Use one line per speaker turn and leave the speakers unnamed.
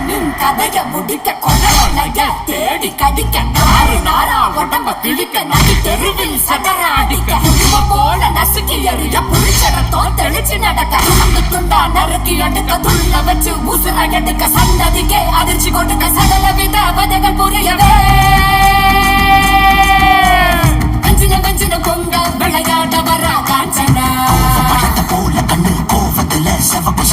நின் கதைய முடிக்க கொலைய தேடி கடிக்க நாறு நாரா உடம்ப கிழிக்க நதி தெருவில் சதற அடிக்க உருவ போல நசுக்கி எறிய புளிச்சரத்தோ தெளிச்சு நடக்க துண்டு துண்டா நறுக்கி எடுக்க துள்ள வச்சு உசுர எடுக்க சந்ததிக்கே அதிர்ச்சி கொடுக்க சகல வித வதைகள் புரியவே வெஞ்சின பொங்க விளையாட வர காஞ்சனா போல கண்ணு கோவத்துல செவப்பு